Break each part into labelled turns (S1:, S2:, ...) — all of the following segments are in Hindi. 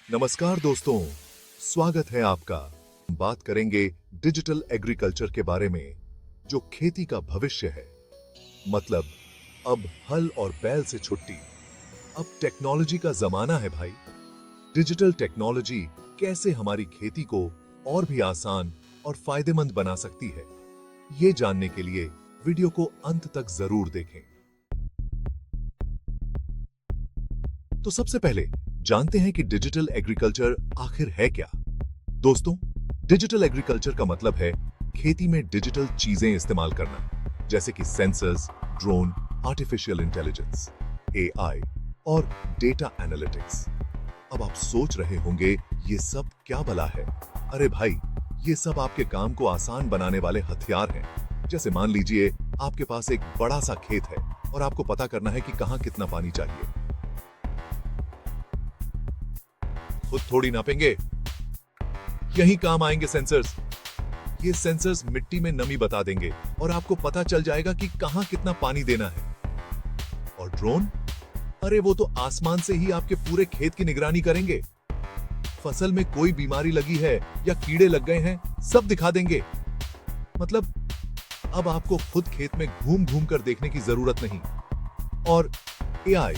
S1: नमस्कार दोस्तों, स्वागत है आपका। बात करेंगे डिजिटल एग्रीकल्चर के बारे में, जो खेती का भविष्य है। मतलब अब हल और बैल से छुट्टी, अब टेक्नोलॉजी का जमाना है भाई। डिजिटल टेक्नोलॉजी कैसे हमारी खेती को और भी आसान और फायदेमंद बना सकती है, ये जानने के लिए वीडियो को अंत तक जरूर देखें। तो सबसे पहले जानते हैं कि डिजिटल एग्रीकल्चर आखिर है क्या। दोस्तों, डिजिटल एग्रीकल्चर का मतलब है खेती में डिजिटल चीजें इस्तेमाल करना, जैसे कि sensors, drone, artificial intelligence, AI और डेटा एनालिटिक्स। अब आप सोच रहे होंगे ये सब क्या भला है। अरे भाई, ये सब आपके काम को आसान बनाने वाले हथियार हैं। जैसे मान लीजिए आपके पास एक बड़ा सा खेत है और आपको पता करना है कि कहां कितना पानी चाहिए। खुद थोड़ी नापेंगे, यही काम आएंगे सेंसर्स। ये सेंसर्स मिट्टी में नमी बता देंगे और आपको पता चल जाएगा कि कहां कितना पानी देना है। और ड्रोन, अरे वो तो आसमान से ही आपके पूरे खेत की निगरानी करेंगे। फसल में कोई बीमारी लगी है या कीड़े लग गए हैं, सब दिखा देंगे। मतलब अब आपको खुद खेत में घूम घूम कर देखने की जरूरत नहीं। और एआई,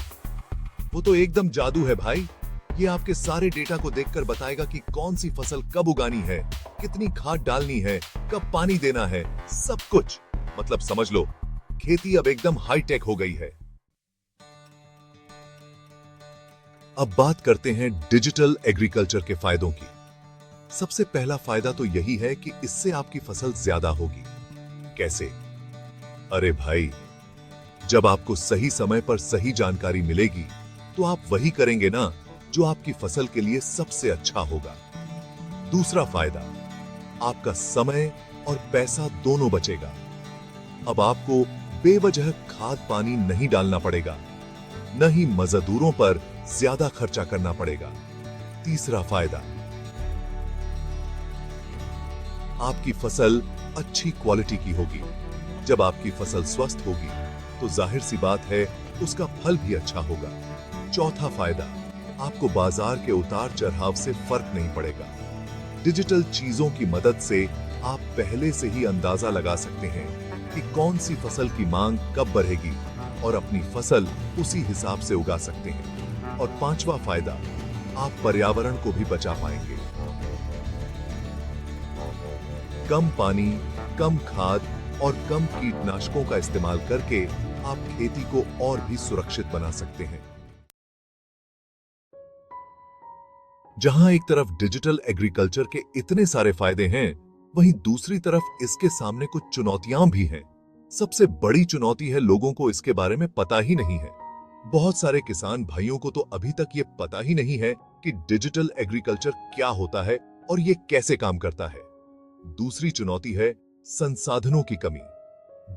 S1: वो तो एकदम जादू है भाई। ये आपके सारे डेटा को देखकर बताएगा कि कौन सी फसल कब उगानी है, कितनी खाद डालनी है, कब पानी देना है, सब कुछ। मतलब समझ लो, खेती अब एकदम हाईटेक हो गई है। अब बात करते हैं डिजिटल एग्रीकल्चर के फायदों की। सबसे पहला फायदा तो यही है कि इससे आपकी फसल ज्यादा होगी। कैसे? अरे भाई, जब आपको सही समय पर सही जानकारी मिलेगी तो आप वही करेंगे ना जो आपकी फसल के लिए सबसे अच्छा होगा। दूसरा फायदा, आपका समय और पैसा दोनों बचेगा। अब आपको बेवजह खाद पानी नहीं डालना पड़ेगा, न ही मजदूरों पर ज्यादा खर्चा करना पड़ेगा। तीसरा फायदा, आपकी फसल अच्छी क्वालिटी की होगी। जब आपकी फसल स्वस्थ होगी तो जाहिर सी बात है उसका फल भी अच्छा होगा। चौथा फायदा, आपको बाजार के उतार चढ़ाव से फर्क नहीं पड़ेगा। डिजिटल चीजों की मदद से आप पहले से ही अंदाजा लगा सकते हैं कि कौन सी फसल की मांग कब बढ़ेगी और अपनी फसल उसी हिसाब से उगा सकते हैं। और पांचवा फायदा, आप पर्यावरण को भी बचा पाएंगे। कम पानी, कम खाद और कम कीटनाशकों का इस्तेमाल करके आप खेती को और भी सुरक्षित बना सकते हैं। जहां एक तरफ डिजिटल एग्रीकल्चर के इतने सारे फायदे हैं, वहीं दूसरी तरफ इसके सामने कुछ चुनौतियां भी हैं। सबसे बड़ी चुनौती है लोगों को इसके बारे में पता ही नहीं है। बहुत सारे किसान भाइयों को तो अभी तक ये पता ही नहीं है कि डिजिटल एग्रीकल्चर क्या होता है और ये कैसे काम करता है। दूसरी चुनौती है संसाधनों की कमी।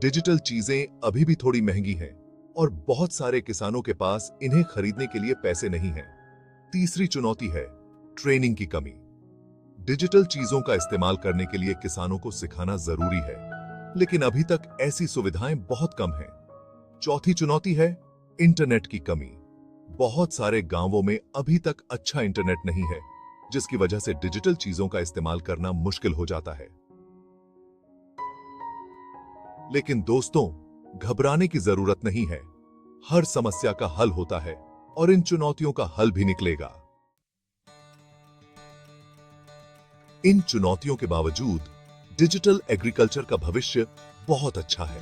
S1: डिजिटल चीजें अभी भी थोड़ी महंगी हैं और बहुत सारे किसानों के पास इन्हें खरीदने के लिए पैसे नहीं हैं। तीसरी चुनौती है ट्रेनिंग की कमी। डिजिटल चीजों का इस्तेमाल करने के लिए किसानों को सिखाना जरूरी है, लेकिन अभी तक ऐसी सुविधाएं बहुत कम हैं। चौथी चुनौती है इंटरनेट की कमी। बहुत सारे गांवों में अभी तक अच्छा इंटरनेट नहीं है, जिसकी वजह से डिजिटल चीजों का इस्तेमाल करना मुश्किल हो जाता है। लेकिन दोस्तों, घबराने की जरूरत नहीं है। हर समस्या का हल होता है और इन चुनौतियों का हल भी निकलेगा। इन चुनौतियों के बावजूद डिजिटल एग्रीकल्चर का भविष्य बहुत अच्छा है।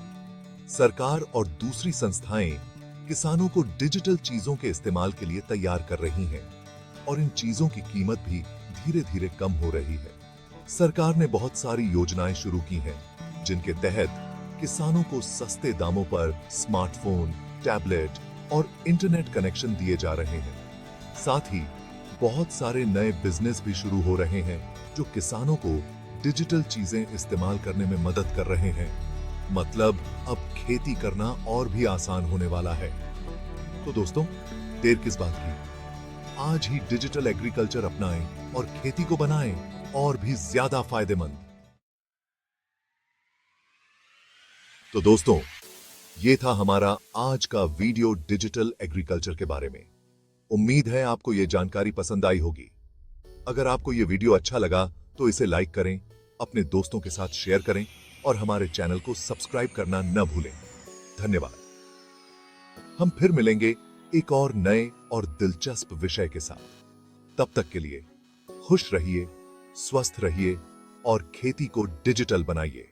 S1: सरकार और दूसरी संस्थाएं किसानों को डिजिटल चीजों के इस्तेमाल के लिए तैयार कर रही हैं और इन चीजों की कीमत भी धीरे धीरे कम हो रही है। सरकार ने बहुत सारी योजनाएं शुरू की हैं, जिनके तहत किसानों को सस्ते दामों पर स्मार्टफोन, टैबलेट और इंटरनेट कनेक्शन दिए जा रहे हैं। साथ ही बहुत सारे नए बिजनेस भी शुरू हो रहे हैं जो किसानों को डिजिटल चीजें इस्तेमाल करने में मदद कर रहे हैं। मतलब अब खेती करना और भी आसान होने वाला है। तो दोस्तों, देर किस बात की? आज ही डिजिटल एग्रीकल्चर अपनाएं और खेती को बनाएं और भी ज्यादा फायदेमंद। तो दोस्तों, ये था हमारा आज का वीडियो डिजिटल एग्रीकल्चर के बारे में। उम्मीद है आपको ये जानकारी पसंद आई होगी। अगर आपको ये वीडियो अच्छा लगा तो इसे लाइक करें, अपने दोस्तों के साथ शेयर करें और हमारे चैनल को सब्सक्राइब करना न भूलें। धन्यवाद। हम फिर मिलेंगे एक और नए और दिलचस्प विषय के साथ। तब तक के लिए खुश रहिए, स्वस्थ रहिए और खेती को डिजिटल बनाइए।